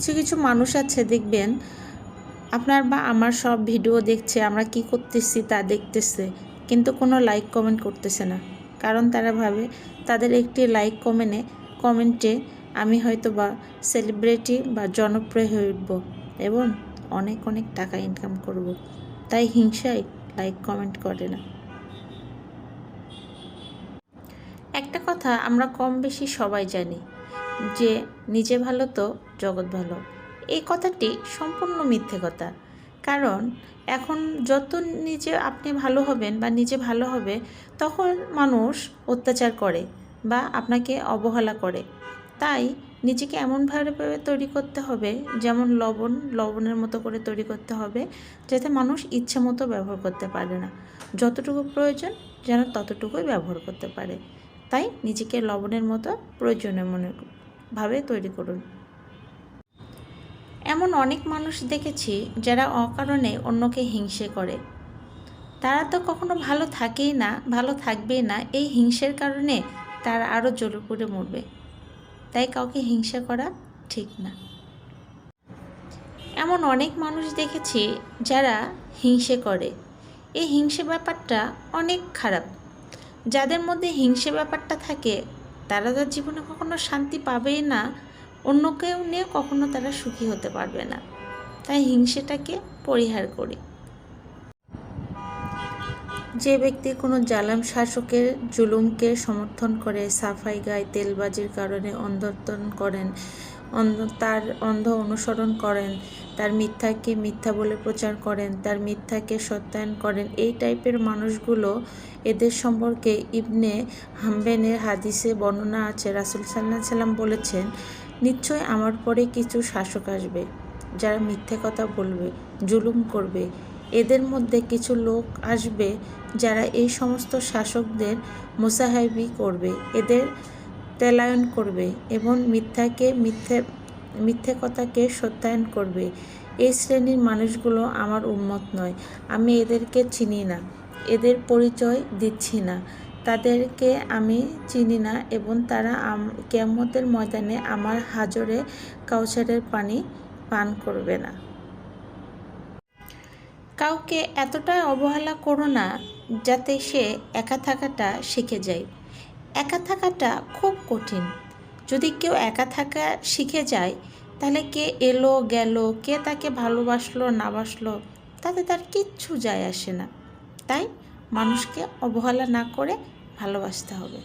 কিছু কিছু মানুষ আছে দেখবেন আপনার বা আমার সব ভিডিও দেখছে, আমরা কি করতেছি তা দেখতেছে, কিন্তু কোনো লাইক কমেন্ট করতেছে না। কারণ তারা ভাবে তাদের একটি লাইক কমেন্টে আমি হয়তো বা সেলিব্রিটি বা জনপ্রিয় হয়ে উঠব এবং অনেক অনেক টাকা ইনকাম করব। তাই হিংসায় লাইক কমেন্ট করে না। একটা কথা আমরা কম বেশি সবাই জানি যে নিজে ভালো তো জগৎ ভালো। এই কথাটি সম্পূর্ণ মিথ্যে কথা। কারণ এখন যত নিজে আপনি ভালো হবেন বা নিজে ভালো হবে, তখন মানুষ অত্যাচার করে বা আপনাকে অবহেলা করে। তাই নিজেকে এমনভাবে তৈরি করতে হবে, যেমন লবণের মতো করে তৈরি করতে হবে, যাতে মানুষ ইচ্ছে মতো ব্যবহার করতে পারে না। যতটুকু প্রয়োজন যেন ততটুকুই ব্যবহার করতে পারে। তাই নিজেকে লবণের মতো প্রয়োজনীয় ভাবে তৈরি করুন। এমন অনেক মানুষ দেখেছি যারা অকারণে অন্যকে হিংসে করে। তারা তো কখনো ভালো থাকেই না, ভালো থাকবেই না। এই হিংসের কারণে তারা আরও জ্বলে পুড়ে মরবে। তাই কাউকে হিংসা করা ঠিক না। এমন অনেক মানুষ দেখেছি যারা হিংসে করে। এই হিংসে ব্যাপারটা অনেক খারাপ। যাদের মধ্যে হিংসে ব্যাপারটা থাকে তারা তার জীবনে কখনো শান্তি পাবেই না, অন্য কেউ নিয়ে কখনো তারা সুখী হতে পারবে না। তাই হিংসেটাকে পরিহার করি। যে ব্যক্তি কোনো জালেম শাসকের জুলুমকে সমর্থন করে, সাফাই গায়ে, তেলবাজির কারণে অন্ধত্বন করেন, তার অন্ধ অনুসরণ করেন, তার মিথ্যাকে মিথ্যা বলে প্রচার করেন, তার মিথ্যাকে সত্যায়ন করেন, এই টাইপের মানুষগুলো, এদের সম্পর্কে ইবনে হাম্বেনের হাদিসে বর্ণনা আছে। রাসূল সাল্লাল্লাহু আলাইহি সাল্লাম বলেছেন, নিশ্চয় আমার পরে কিছু শাসক আসবে যারা মিথ্যে কথা বলবে, জুলুম করবে। এদের মধ্যে কিছু লোক আসবে যারা এই সমস্ত শাসকদের মুসাহাবি করবে, এদের তেলায়ন করবে এবং মিথ্যে কথাকে সত্যায়ন করবে। এই শ্রেণীর মানুষগুলো আমার উম্মত নয়। আমি এদেরকে চিনি না, এদের পরিচয় দিচ্ছি না, তাদেরকে আমি চিনি না এবং তারা কিয়ামতের ময়দানে আমার হাজরে কাউসারের পানি পান করবে না। কাউকে এতটাই অবহেলা করো না যাতে সে একা থাকাটা শিখে যায়। একা থাকাটা খুব কঠিন। যদি কেউ একা থাকা শিখে যায়, তাহলে কে এলো গেল, কে তাকে ভালোবাসলো না বাসলো, তাতে তার কিচ্ছু যায় আসে না। তাই মানুষকে অবহেলা না করে ভালোবাসতে হবে।